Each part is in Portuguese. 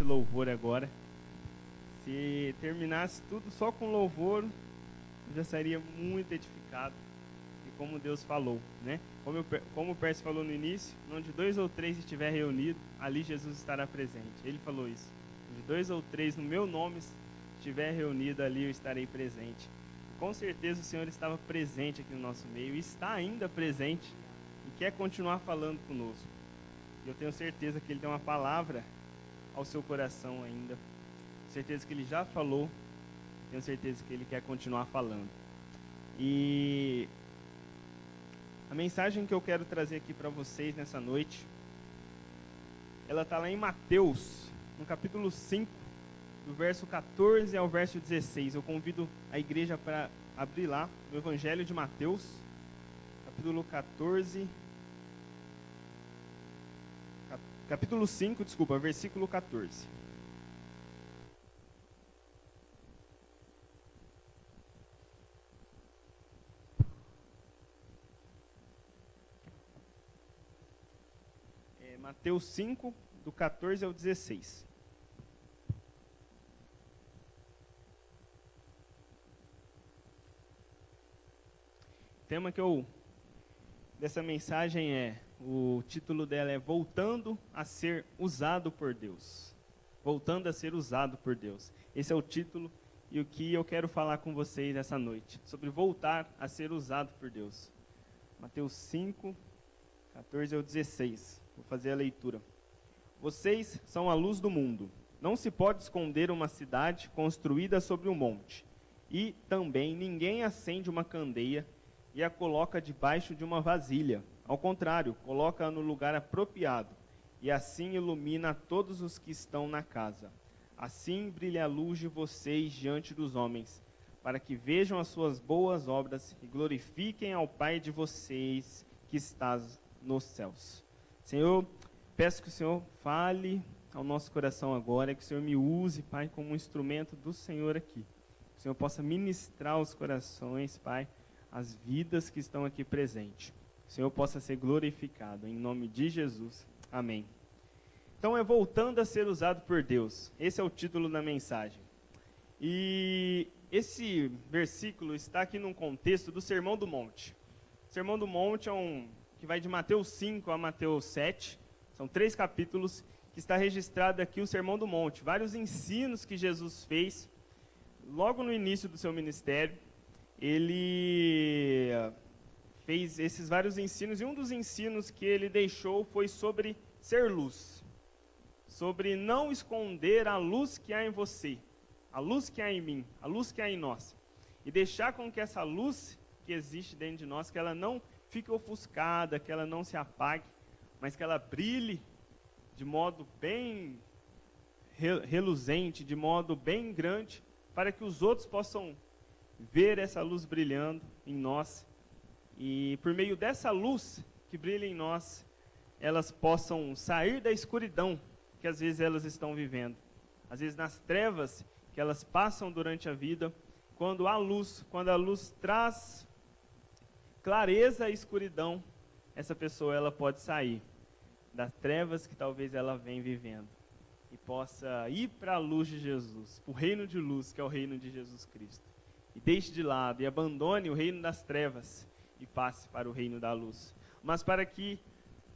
esse louvor agora. Se terminasse tudo só com louvor, eu já seria muito edificado. E como Deus falou, né? Como o Pércio falou no início, onde 2 ou 3 estiver reunido, ali Jesus estará presente. Ele falou isso. Onde 2 ou 3 no meu nome estiver reunido, ali eu estarei presente. E com certeza o Senhor estava presente aqui no nosso meio, e está ainda presente, e quer continuar falando conosco. Eu tenho certeza que Ele tem uma palavra ao seu coração ainda. Certeza que Ele já falou. Tenho certeza que Ele quer continuar falando. E a mensagem que eu quero trazer aqui para vocês nessa noite, ela está lá em Mateus, no capítulo 5, do verso 14 ao verso 16. Eu convido a igreja para abrir lá, no Evangelho de Mateus, capítulo 5, versículo 14. Mateus 5, do 14 ao 16. O tema dessa mensagem o título dela é Voltando a ser usado por Deus. Voltando a ser usado por Deus. Esse é o título e o que eu quero falar com vocês essa noite. Sobre voltar a ser usado por Deus. Mateus 5, 14 ao 16. Vou fazer a leitura. Vocês são a luz do mundo. Não se pode esconder uma cidade construída sobre um monte. E também ninguém acende uma candeia e a coloca debaixo de uma vasilha. Ao contrário, coloca-a no lugar apropriado, e assim ilumina todos os que estão na casa. Assim brilha a luz de vocês diante dos homens, para que vejam as suas boas obras e glorifiquem ao Pai de vocês que está nos céus. Senhor, peço que o Senhor fale ao nosso coração agora, que o Senhor me use, Pai, como um instrumento do Senhor aqui. Que o Senhor possa ministrar os corações, Pai, as vidas que estão aqui presentes. Que o Senhor possa ser glorificado, em nome de Jesus. Amém. Então voltando a ser usado por Deus. Esse é o título da mensagem. E esse versículo está aqui num contexto do Sermão do Monte. O Sermão do Monte que vai de Mateus 5 a Mateus 7. São 3 capítulos que está registrado aqui o Sermão do Monte. Vários ensinos que Jesus fez logo no início do seu ministério. Ele fez esses vários ensinos, e um dos ensinos que ele deixou foi sobre ser luz. Sobre não esconder a luz que há em você, a luz que há em mim, a luz que há em nós. E deixar com que essa luz que existe dentro de nós, que ela não fique ofuscada, que ela não se apague, mas que ela brilhe de modo bem reluzente, de modo bem grande, para que os outros possam ver essa luz brilhando em nós, e por meio dessa luz que brilha em nós, elas possam sair da escuridão que às vezes elas estão vivendo, às vezes nas trevas que elas passam durante a vida. Quando a luz traz clareza à escuridão, essa pessoa ela pode sair das trevas que talvez ela venha vivendo e possa ir para a luz de Jesus, para o reino de luz, que é o reino de Jesus Cristo. E deixe de lado e abandone o reino das trevas e passe para o reino da luz. Mas para que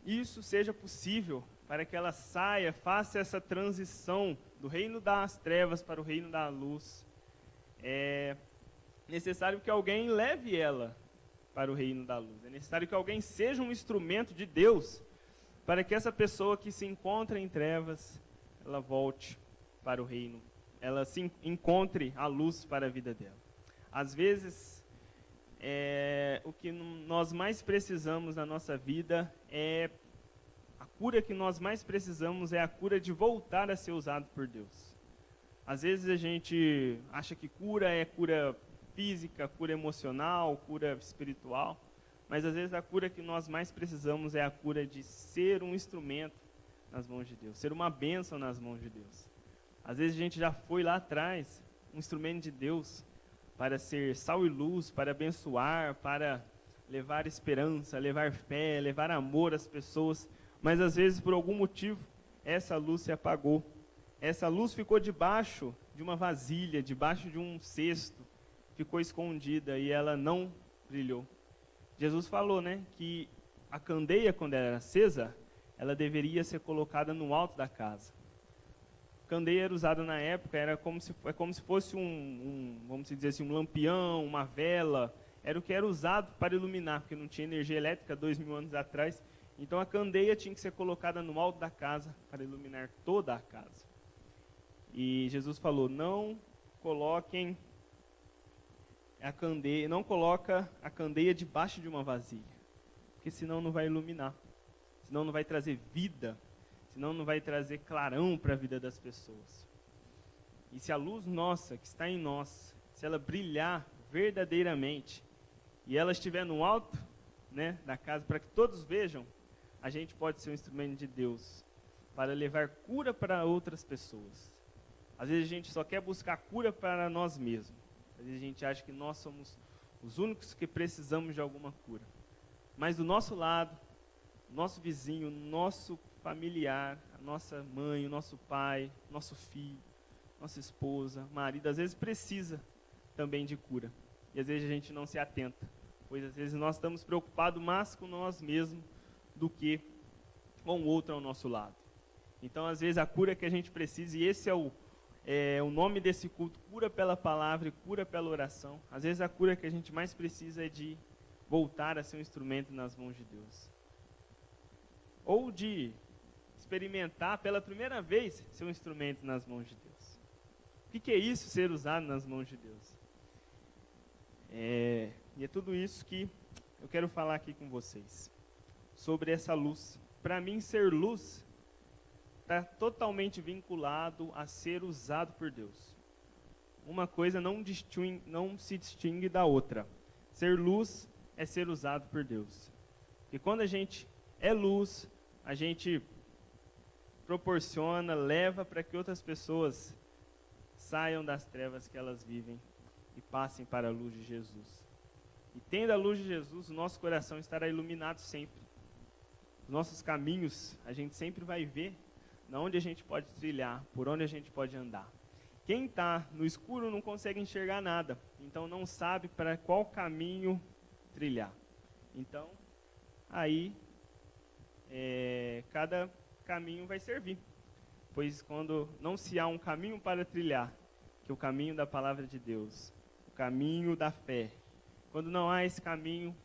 isso seja possível, para que ela saia, faça essa transição do reino das trevas para o reino da luz, é necessário que alguém leve ela para o reino da luz. É necessário que alguém seja um instrumento de Deus para que essa pessoa que se encontra em trevas, ela volte para o reino, ela se encontre a luz para a vida dela. Às vezes, o que nós mais precisamos na nossa vida a cura que nós mais precisamos é a cura de voltar a ser usado por Deus. Às vezes a gente acha que cura é cura física, cura emocional, cura espiritual, mas às vezes a cura que nós mais precisamos é a cura de ser um instrumento nas mãos de Deus, ser uma bênção nas mãos de Deus. Às vezes a gente já foi lá atrás um instrumento de Deus para ser sal e luz, para abençoar, para levar esperança, levar fé, levar amor às pessoas, mas às vezes por algum motivo essa luz se apagou, essa luz ficou debaixo de uma vasilha, debaixo de um cesto, ficou escondida e ela não brilhou. Jesus falou, né, que a candeia, quando ela era acesa, ela deveria ser colocada no alto da casa. A candeia era usada na época, era como se fosse vamos dizer assim, um lampião, uma vela, era o que era usado para iluminar, porque não tinha energia elétrica 2000 anos atrás. Então a candeia tinha que ser colocada no alto da casa para iluminar toda a casa. E Jesus falou: não coloquem a candeia, não coloca a candeia debaixo de uma vasilha, porque senão não vai iluminar, senão não vai trazer vida, senão não vai trazer clarão para a vida das pessoas. E se a luz nossa, que está em nós, se ela brilhar verdadeiramente, e ela estiver no alto, né, da casa, para que todos vejam, a gente pode ser um instrumento de Deus para levar cura para outras pessoas. Às vezes a gente só quer buscar cura para nós mesmos. Às vezes a gente acha que nós somos os únicos que precisamos de alguma cura. Mas do nosso lado, nosso vizinho, nosso familiar, a nossa mãe, o nosso pai, nosso filho, nossa esposa, marido, às vezes precisa também de cura. E às vezes a gente não se atenta, pois às vezes nós estamos preocupados mais com nós mesmos do que com o outro ao nosso lado. Então, às vezes, a cura que a gente precisa, e esse é o nome desse culto, cura pela palavra e cura pela oração. Às vezes, a cura que a gente mais precisa é de voltar a ser um instrumento nas mãos de Deus. Ou de experimentar pela primeira vez ser um instrumento nas mãos de Deus. O que é isso, ser usado nas mãos de Deus? E é tudo isso que eu quero falar aqui com vocês. Sobre essa luz. Para mim, ser luz está totalmente vinculado a ser usado por Deus. Uma coisa não se distingue da outra. Ser luz é ser usado por Deus. E quando a gente é luz, a gente proporciona, leva para que outras pessoas saiam das trevas que elas vivem e passem para a luz de Jesus. E tendo a luz de Jesus, o nosso coração estará iluminado sempre. Os nossos caminhos, a gente sempre vai ver na onde a gente pode trilhar, por onde a gente pode andar. Quem está no escuro não consegue enxergar nada, então não sabe para qual caminho trilhar. Então, aí, cada caminho vai servir. Pois quando não se há um caminho para trilhar, que é o caminho da palavra de Deus, o caminho da fé, quando não há esse caminho,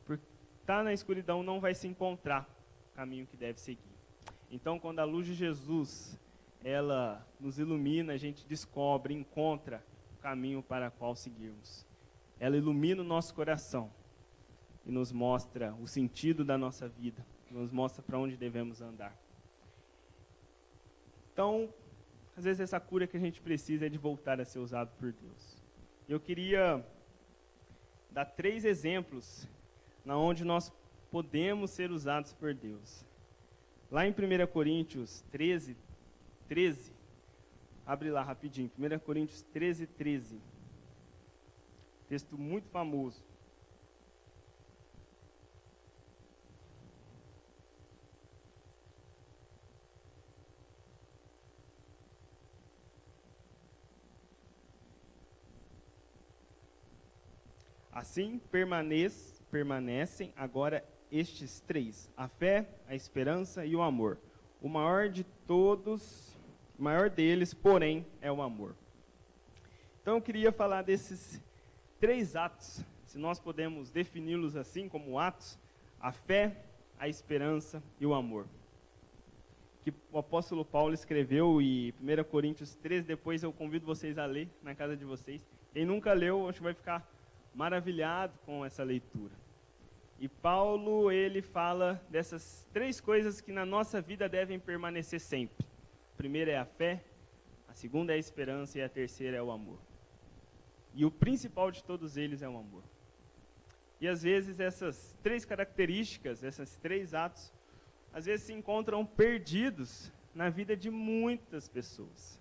por estar na escuridão não vai se encontrar o caminho que deve seguir. Então, quando a luz de Jesus, ela nos ilumina, a gente descobre, encontra o caminho para o qual seguirmos. Ela ilumina o nosso coração e nos mostra o sentido da nossa vida, nos mostra para onde devemos andar. Então, às vezes essa cura que a gente precisa é de voltar a ser usado por Deus. Eu queria dar 3 exemplos na onde nós podemos ser usados por Deus. Lá em 1 Coríntios 13, abre lá rapidinho, 1 Coríntios 13. Texto muito famoso. Assim permanecem agora estes 3, a fé, a esperança e o amor. O maior deles, porém, é o amor. Então eu queria falar desses 3 atos, se nós podemos defini-los assim como atos, a fé, a esperança e o amor. Que o apóstolo Paulo escreveu em 1 Coríntios 13, depois eu convido vocês a ler na casa de vocês. Quem nunca leu, acho que vai ficar maravilhado com essa leitura. E Paulo, ele fala dessas 3 coisas que na nossa vida devem permanecer sempre. A primeira é a fé, a segunda é a esperança e a terceira é o amor. E o principal de todos eles é o amor. E às vezes essas 3 características, esses 3 atos, às vezes se encontram perdidos na vida de muitas pessoas.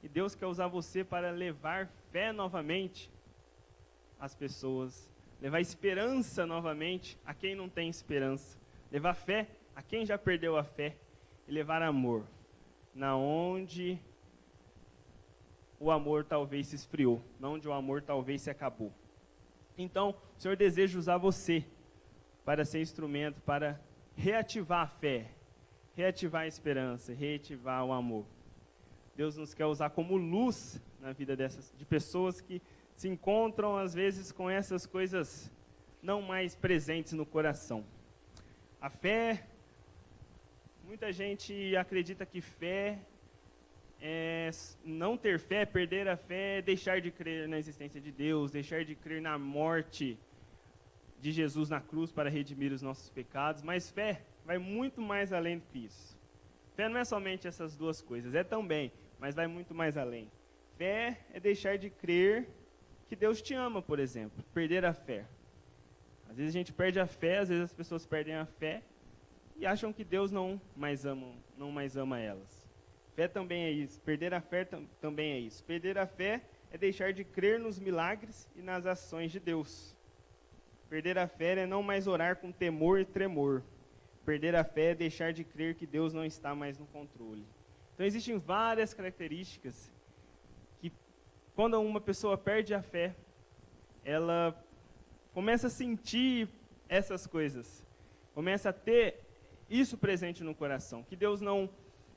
E Deus quer usar você para levar fé novamente às pessoas, levar esperança novamente a quem não tem esperança, levar fé a quem já perdeu a fé e levar amor na onde o amor talvez se esfriou, onde o amor talvez se acabou. Então, o Senhor deseja usar você para ser instrumento, para reativar a fé, reativar a esperança, reativar o amor. Deus nos quer usar como luz na vida de pessoas que se encontram, às vezes, com essas coisas não mais presentes no coração. A fé, muita gente acredita que fé não ter fé, perder a fé, é deixar de crer na existência de Deus, deixar de crer na morte de Jesus na cruz para redimir os nossos pecados, mas fé vai muito mais além do que isso. Fé não é somente essas duas coisas, é também, mas vai muito mais além. Fé é deixar de crer que Deus te ama, por exemplo, perder a fé. Às vezes a gente perde a fé, às vezes as pessoas perdem a fé e acham que Deus não mais ama elas. Fé também é isso, perder a fé também é isso. Perder a fé é deixar de crer nos milagres e nas ações de Deus. Perder a fé é não mais orar com temor e tremor. Perder a fé é deixar de crer que Deus não está mais no controle. Então existem várias características que, quando uma pessoa perde a fé, ela começa a sentir essas coisas, começa a ter isso presente no coração, que Deus não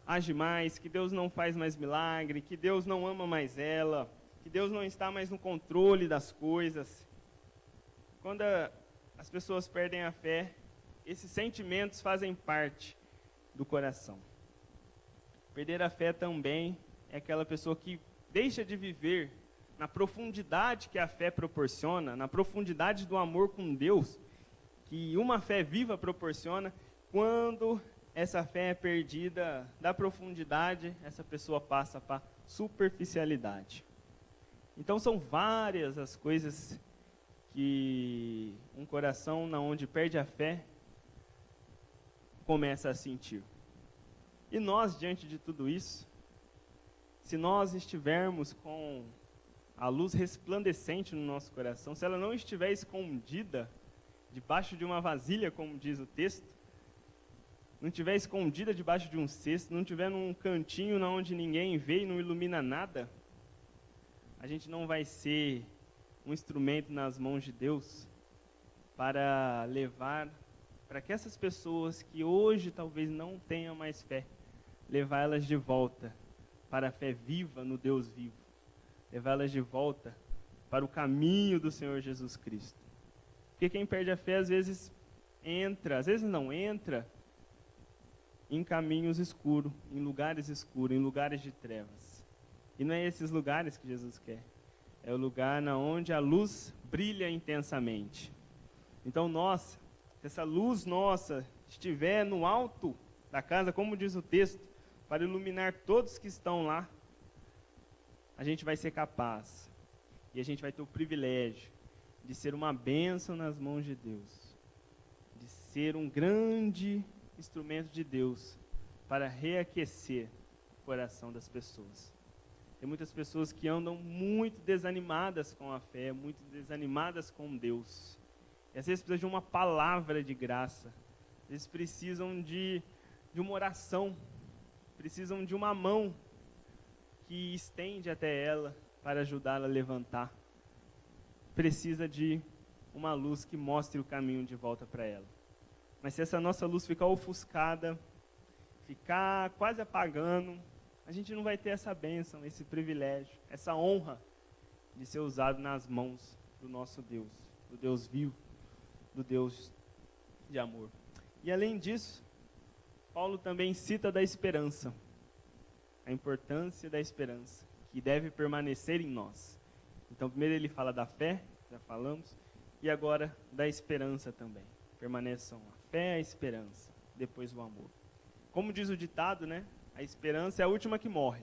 age mais, que Deus não faz mais milagre, que Deus não ama mais ela, que Deus não está mais no controle das coisas. Quando as pessoas perdem a fé, esses sentimentos fazem parte do coração. Perder a fé também é aquela pessoa que deixa de viver na profundidade que a fé proporciona, na profundidade do amor com Deus, que uma fé viva proporciona. Quando essa fé é perdida da profundidade, essa pessoa passa para superficialidade. Então são várias as coisas que um coração onde perde a fé começa a sentir. E nós, diante de tudo isso, se nós estivermos com a luz resplandecente no nosso coração, se ela não estiver escondida debaixo de uma vasilha, como diz o texto, não estiver escondida debaixo de um cesto, não estiver num cantinho onde ninguém vê e não ilumina nada, a gente não vai ser um instrumento nas mãos de Deus para levar, para que essas pessoas que hoje talvez não tenham mais fé, levar elas de volta para a fé viva no Deus vivo, levar elas de volta para o caminho do Senhor Jesus Cristo. Porque quem perde a fé às vezes não entra em caminhos escuros, em lugares de trevas. E não é esses lugares que Jesus quer. É o lugar onde a luz brilha intensamente. Então se essa luz nossa estiver no alto da casa, como diz o texto, para iluminar todos que estão lá, a gente vai ser capaz. E a gente vai ter o privilégio de ser uma bênção nas mãos de Deus. De ser um grande instrumento de Deus para reaquecer o coração das pessoas. Tem muitas pessoas que andam muito desanimadas com a fé, muito desanimadas com Deus. E às vezes precisam de uma palavra de graça. Às vezes precisam de uma oração. Precisam de uma mão que estende até ela para ajudá-la a levantar. Precisa de uma luz que mostre o caminho de volta para ela. Mas se essa nossa luz ficar ofuscada, ficar quase apagando, a gente não vai ter essa bênção, esse privilégio, essa honra de ser usado nas mãos do nosso Deus, do Deus vivo, do Deus de amor. E além disso, Paulo também cita da esperança, a importância da esperança, que deve permanecer em nós. Então, primeiro ele fala da fé, já falamos, e agora da esperança também. Permaneçam a fé, a esperança, depois o amor. Como diz o ditado, a esperança é a última que morre.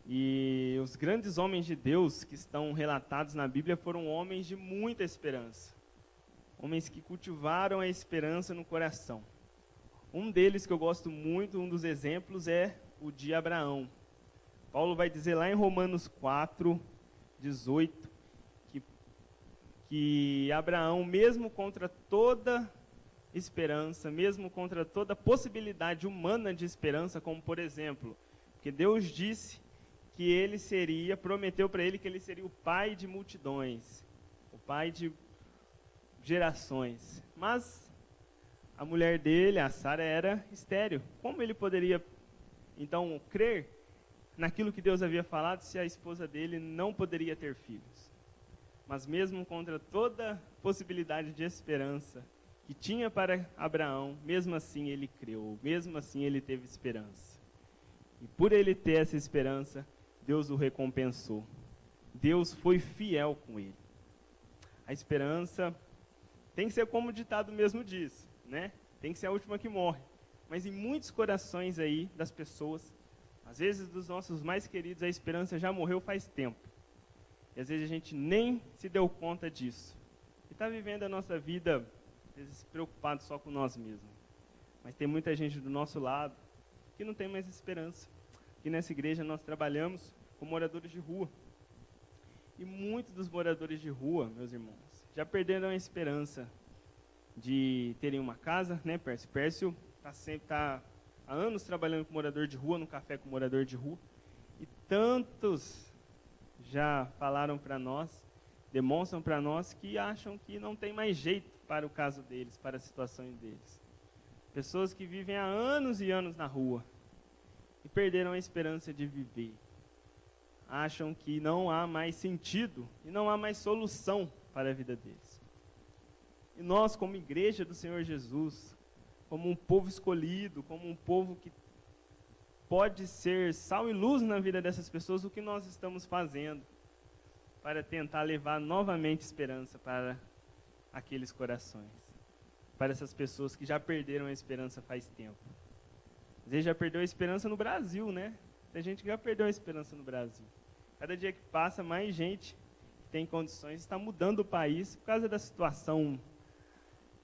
E os grandes homens de Deus que estão relatados na Bíblia foram homens de muita esperança. Homens que cultivaram a esperança no coração. Um deles que eu gosto muito, um dos exemplos, é o de Abraão. Paulo vai dizer lá em Romanos 4, 18, que Abraão, mesmo contra toda esperança, mesmo contra toda possibilidade humana de esperança, como por exemplo, porque Deus disse que ele seria, prometeu para ele que ele seria o pai de multidões, o pai de gerações. Mas a mulher dele, a Sara, era estéril. Como ele poderia, então, crer naquilo que Deus havia falado se a esposa dele não poderia ter filhos? Mas mesmo contra toda possibilidade de esperança que tinha para Abraão, mesmo assim ele creu, mesmo assim ele teve esperança. E por ele ter essa esperança, Deus o recompensou. Deus foi fiel com ele. A esperança tem que ser como o ditado mesmo diz, né? Tem que ser a última que morre. Mas em muitos corações aí das pessoas, às vezes dos nossos mais queridos, a esperança já morreu faz tempo. E às vezes a gente nem se deu conta disso. E está vivendo a nossa vida, às vezes preocupado só com nós mesmos. Mas tem muita gente do nosso lado que não tem mais esperança. Aqui nessa igreja nós trabalhamos com moradores de rua. E muitos dos moradores de rua, meus irmãos, já perderam a esperança de terem uma casa, né, Pércio? Pércio está há anos trabalhando com morador de rua, no café com morador de rua. E tantos já falaram para nós, demonstram para nós que acham que não tem mais jeito para o caso deles, para a situação deles. Pessoas que vivem há anos e anos na rua e perderam a esperança de viver. Acham que não há mais sentido e não há mais solução para a vida deles. E nós, como igreja do Senhor Jesus, como um povo escolhido, como um povo que pode ser sal e luz na vida dessas pessoas, o que nós estamos fazendo para tentar levar novamente esperança para aqueles corações, para essas pessoas que já perderam a esperança faz tempo. Às vezes já perdeu a esperança no Brasil, né? Tem gente que já perdeu a esperança no Brasil. Cada dia que passa, mais gente que tem condições está mudando o país por causa da situação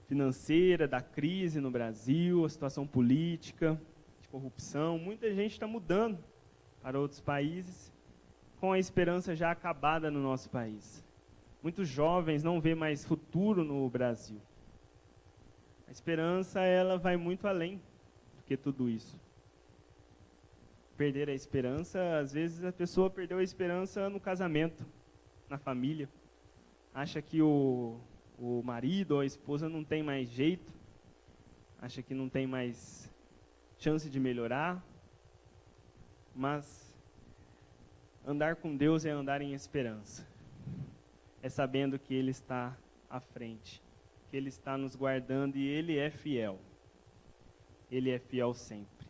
financeira, da crise no Brasil, a situação política, de corrupção. Muita gente está mudando para outros países com a esperança já acabada no nosso país. Muitos jovens não vêem mais futuro no Brasil. A esperança, ela vai muito além do que tudo isso. Perder a esperança, às vezes a pessoa perdeu a esperança no casamento, na família. Acha que o marido ou a esposa não tem mais jeito, acha que não tem mais chance de melhorar, mas andar com Deus é andar em esperança. É sabendo que Ele está à frente, que Ele está nos guardando e Ele é fiel. Ele é fiel sempre.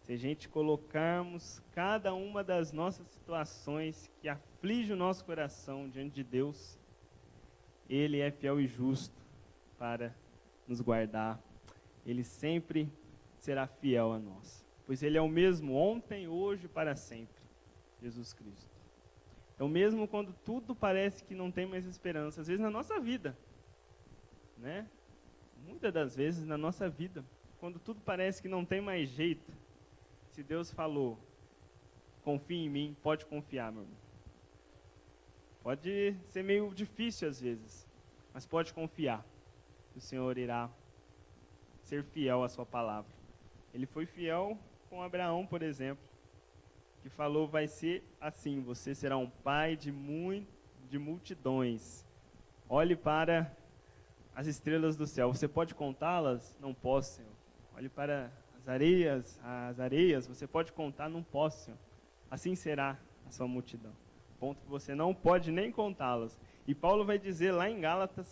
Se a gente colocarmos cada uma das nossas situações que aflige o nosso coração diante de Deus, Ele é fiel e justo para nos guardar. Ele sempre será fiel a nós, pois Ele é o mesmo ontem, hoje e para sempre, Jesus Cristo. Então, mesmo quando tudo parece que não tem mais esperança, às vezes na nossa vida, né? Muitas das vezes na nossa vida, quando tudo parece que não tem mais jeito, se Deus falou, confia em mim, pode confiar, meu irmão. Pode ser meio difícil às vezes, mas pode confiar. O Senhor irá ser fiel à sua palavra. Ele foi fiel com Abraão, por exemplo, que falou, vai ser assim, você será um pai de multidões. Olhe para as estrelas do céu. Você pode contá-las? Não posso, Senhor. Olhe para as areias, você pode contar? Não posso, Senhor. Assim será a sua multidão. Ponto que você não pode nem contá-las. E Paulo vai dizer lá em Gálatas,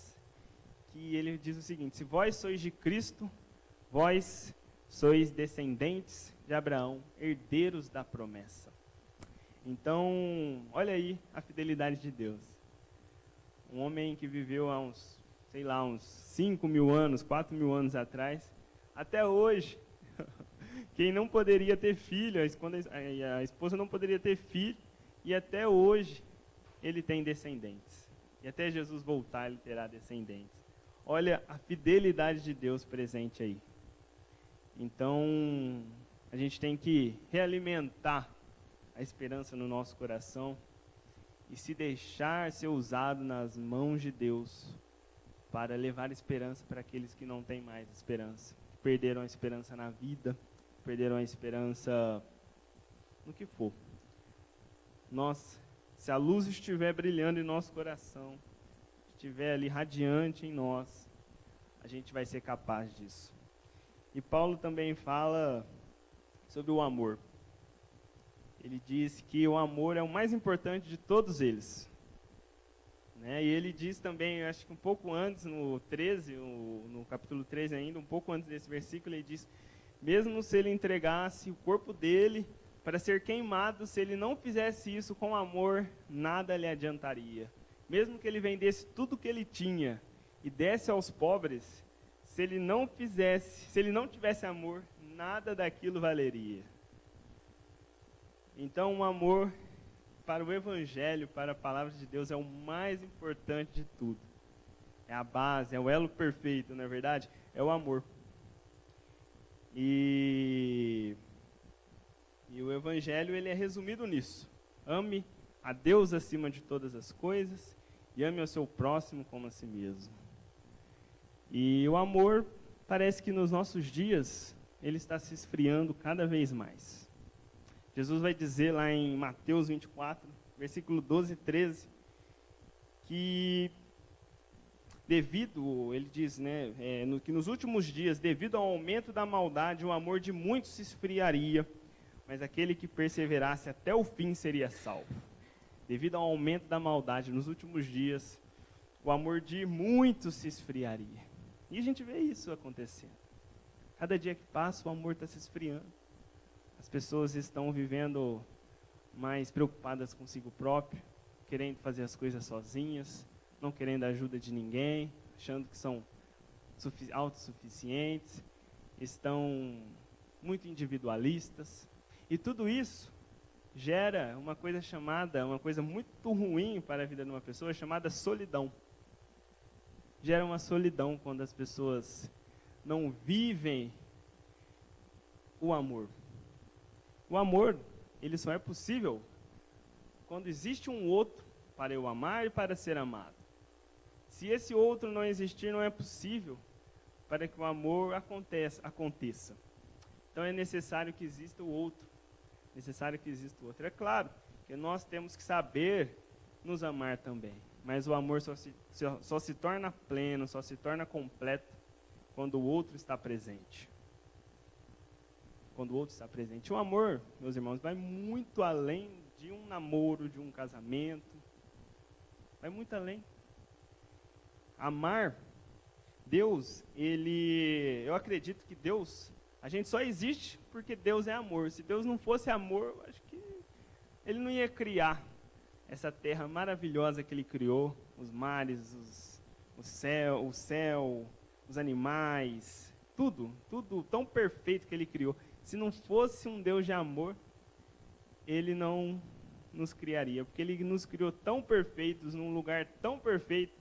que ele diz o seguinte, se vós sois de Cristo, vós sois descendentes de Abraão, herdeiros da promessa. Então, olha aí a fidelidade de Deus. Um homem que viveu há uns 5 mil anos, 4 mil anos atrás, até hoje, quem não poderia ter filho, a esposa não poderia ter filho, e até hoje ele tem descendentes. E até Jesus voltar, ele terá descendentes. Olha a fidelidade de Deus presente aí. Então, a gente tem que realimentar a esperança no nosso coração e se deixar ser usado nas mãos de Deus para levar esperança para aqueles que não têm mais esperança. Perderam a esperança na vida, perderam a esperança no que for. se a luz estiver brilhando em nosso coração, estiver ali radiante em nós, a gente vai ser capaz disso. E Paulo também fala sobre o amor. Ele diz que o amor é o mais importante de todos eles. Né? E ele diz também, acho que um pouco antes, no 13, no capítulo 13 ainda, um pouco antes desse versículo, ele diz: mesmo se ele entregasse o corpo dele para ser queimado, se ele não fizesse isso com amor, nada lhe adiantaria. Mesmo que ele vendesse tudo que ele tinha e desse aos pobres, se ele não tivesse amor, nada daquilo valeria. Então, o amor para o Evangelho, para a Palavra de Deus, é o mais importante de tudo. É a base, é o elo perfeito, não é verdade? É o amor. E o Evangelho, ele é resumido nisso. Ame a Deus acima de todas as coisas e ame ao seu próximo como a si mesmo. E o amor, parece que nos nossos dias, ele está se esfriando cada vez mais. Jesus vai dizer lá em Mateus 24, versículo 12 e 13, que ele diz, né, que nos últimos dias, devido ao aumento da maldade, o amor de muitos se esfriaria, mas aquele que perseverasse até o fim seria salvo. Devido ao aumento da maldade, nos últimos dias, o amor de muitos se esfriaria. E a gente vê isso acontecendo. Cada dia que passa, o amor está se esfriando. As pessoas estão vivendo mais preocupadas consigo próprio, querendo fazer as coisas sozinhas, não querendo a ajuda de ninguém, achando que são autossuficientes, estão muito individualistas. E tudo isso gera uma coisa muito ruim para a vida de uma pessoa, chamada solidão. Gera uma solidão quando as pessoas não vivem o amor. O amor, ele só é possível quando existe um outro para eu amar e para ser amado. Se esse outro não existir, não é possível para que o amor aconteça. Então é necessário que exista o outro. É claro que nós temos que saber nos amar também. Mas o amor só se torna pleno, só se torna completo quando o outro está presente. O amor, meus irmãos, vai muito além de um namoro, de um casamento. Vai muito além. Amar, Deus, eu acredito que Deus, a gente só existe porque Deus é amor. Se Deus não fosse amor, eu acho que Ele não ia criar essa terra maravilhosa que Ele criou, os mares, o céu, os animais, tudo tão perfeito que Ele criou. Se não fosse um Deus de amor, Ele não nos criaria, porque Ele nos criou tão perfeitos, num lugar tão perfeito,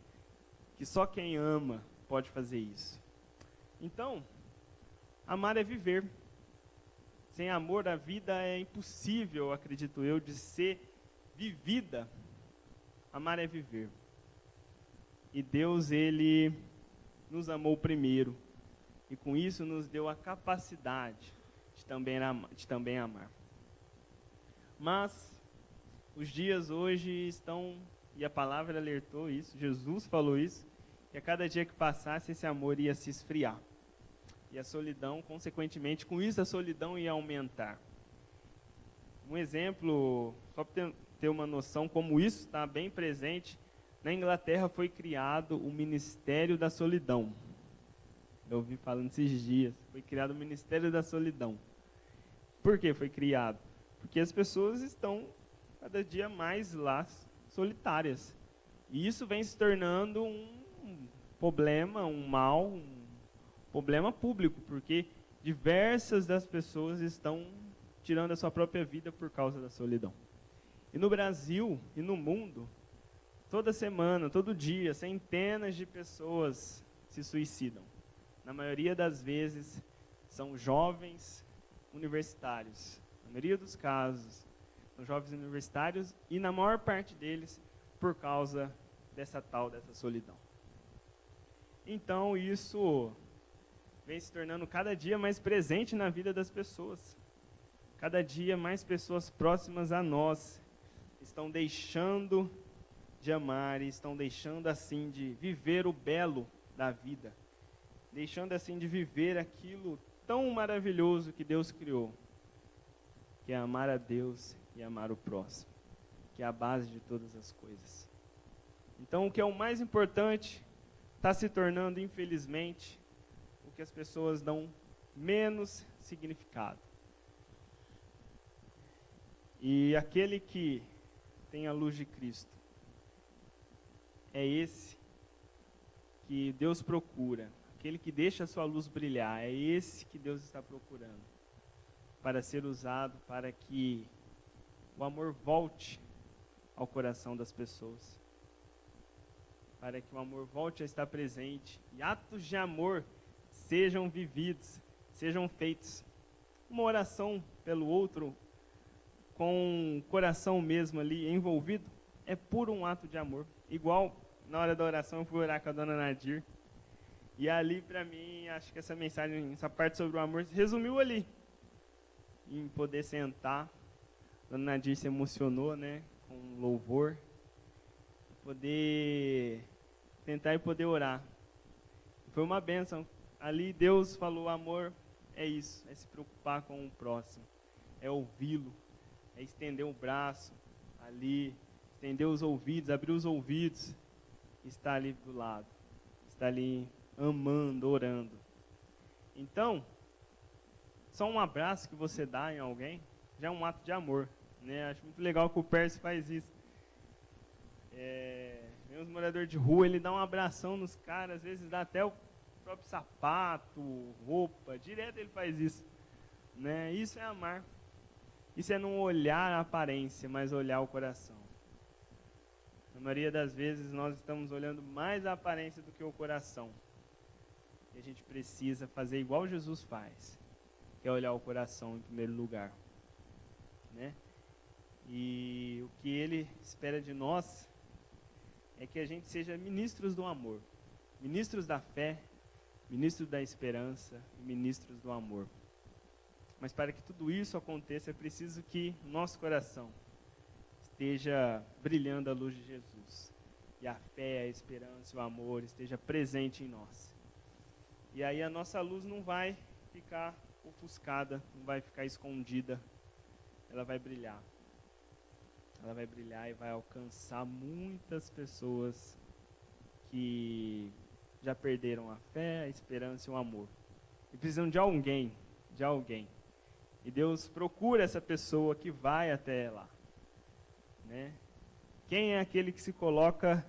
que só quem ama pode fazer isso. Então, amar é viver. Sem amor, a vida é impossível, acredito eu, de ser vivida. Amar é viver. E Deus, Ele nos amou primeiro, e com isso nos deu a capacidade de também amar. Mas os dias hoje estão, e a palavra alertou isso, Jesus falou isso, que a cada dia que passasse esse amor ia se esfriar. E a solidão, consequentemente, com isso a solidão ia aumentar. Um exemplo, só para ter uma noção como isso está bem presente, na Inglaterra foi criado o Ministério da Solidão. Eu ouvi falando esses dias, foi criado o Ministério da Solidão. Por que foi criado? Porque as pessoas estão cada dia mais lá solitárias. E isso vem se tornando um problema, um problema público, porque diversas das pessoas estão tirando a sua própria vida por causa da solidão. E no Brasil e no mundo, toda semana, todo dia, centenas de pessoas se suicidam. Na maioria das vezes, são jovens universitários. Na maioria dos casos, são jovens universitários e na maior parte deles, por causa dessa solidão. Então, isso vem se tornando cada dia mais presente na vida das pessoas. Cada dia mais pessoas próximas a nós estão deixando de amar e estão deixando assim de viver o belo da vida, deixando assim de viver aquilo tão maravilhoso que Deus criou, que é amar a Deus e amar o próximo, que é a base de todas as coisas. Então, o que é o mais importante está se tornando, infelizmente, o que as pessoas dão menos significado. E aquele que tem a luz de Cristo, é esse que Deus procura. Aquele que deixa a sua luz brilhar, é esse que Deus está procurando, para ser usado, para que o amor volte ao coração das pessoas, para que o amor volte a estar presente, e atos de amor sejam vividos, sejam feitos. Uma oração pelo outro, com o coração mesmo ali envolvido, é puro um ato de amor. Igual na hora da oração eu fui orar com a dona Nadir, e ali para mim, acho que essa mensagem, essa parte sobre o amor, se resumiu ali, em poder sentar. A dona Nadir se emocionou, né, com louvor, poder tentar e poder orar. Foi uma bênção. Ali Deus falou, amor é isso, é se preocupar com o próximo, é ouvi-lo, é estender o braço ali, estender os ouvidos, abrir os ouvidos, estar ali do lado, estar ali amando, orando. Então, só um abraço que você dá em alguém já é um ato de amor, né? Acho muito legal que o Pércio faz isso. Vem os moradores de rua, ele dá um abração nos caras, às vezes dá até o próprio sapato, roupa, direto ele faz isso, né? Isso é amar. Isso é não olhar a aparência, mas olhar o coração. Na maioria das vezes nós estamos olhando mais a aparência do que o coração. E a gente precisa fazer igual Jesus faz, que é olhar o coração em primeiro lugar, né? E o que ele espera de nós é que a gente seja ministros do amor, ministros da fé, ministros da esperança e ministros do amor. Mas para que tudo isso aconteça, é preciso que o nosso coração esteja brilhando a luz de Jesus. E a fé, a esperança, o amor esteja presente em nós. E aí a nossa luz não vai ficar ofuscada, não vai ficar escondida. Ela vai brilhar. Ela vai brilhar e vai alcançar muitas pessoas que já perderam a fé, a esperança e o amor. E precisam de alguém, de alguém. E Deus procura essa pessoa que vai até lá, né? Quem é aquele que se coloca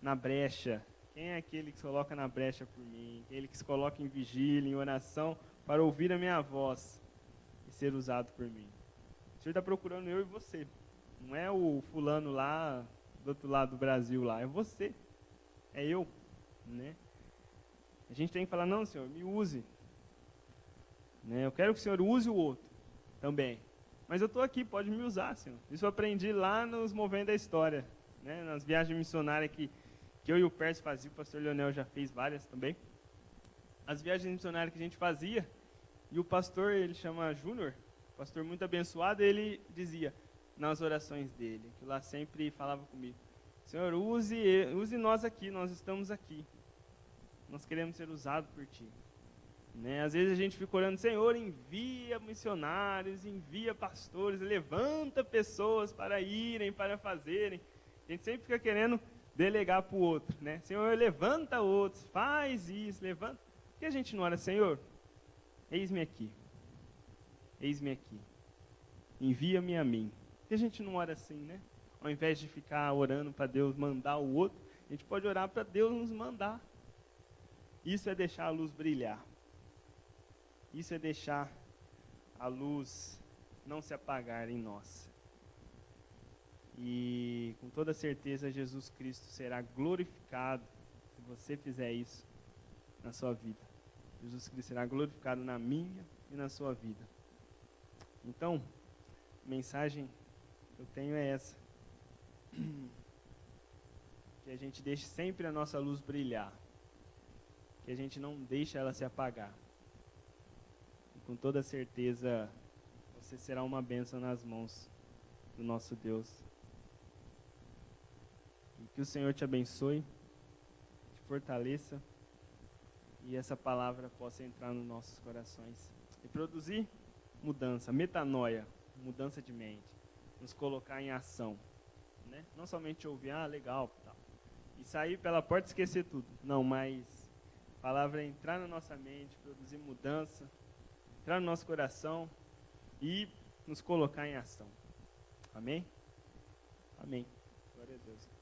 na brecha? Quem é aquele que se coloca na brecha por mim? Aquele que se coloca em vigília, em oração, para ouvir a minha voz e ser usado por mim? O Senhor está procurando eu e você. Não é o fulano lá do outro lado do Brasil lá, é você, é eu, né? A gente tem que falar, não, Senhor, me use. Né? Eu quero que o Senhor use o outro também. Mas eu estou aqui, pode me usar, Senhor. Isso eu aprendi lá nos Movendo da História, né? Nas viagens missionárias que eu e o Pércio fazia, o pastor Leonel já fez várias também. As viagens missionárias que a gente fazia, e o pastor, ele chama Júnior, pastor muito abençoado, ele dizia nas orações dele, que lá sempre falava comigo, Senhor, use nós aqui, nós estamos aqui. Nós queremos ser usados por Ti. Né? Às vezes a gente fica orando, Senhor, envia missionários, envia pastores, levanta pessoas para irem, para fazerem. A gente sempre fica querendo delegar para o outro, né? Senhor, levanta outros, faz isso, levanta. Por que a gente não ora, Senhor, eis-me aqui, envia-me a mim. Por que a gente não ora assim, né? Ao invés de ficar orando para Deus mandar o outro, a gente pode orar para Deus nos mandar. Isso é deixar a luz brilhar. Isso é deixar a luz não se apagar em nós. E com toda certeza Jesus Cristo será glorificado se você fizer isso na sua vida. Jesus Cristo será glorificado na minha e na sua vida. Então, a mensagem que eu tenho é essa. Que a gente deixe sempre a nossa luz brilhar. Que a gente não deixe ela se apagar. Com toda certeza, você será uma bênção nas mãos do nosso Deus. E que o Senhor te abençoe, te fortaleça e essa palavra possa entrar nos nossos corações e produzir mudança, metanoia, mudança de mente, nos colocar em ação, né? Não somente ouvir, legal, tal, e sair pela porta e esquecer tudo. Não, mas a palavra é entrar na nossa mente, produzir mudança, entrar no nosso coração e nos colocar em ação. Amém? Amém. Glória a Deus.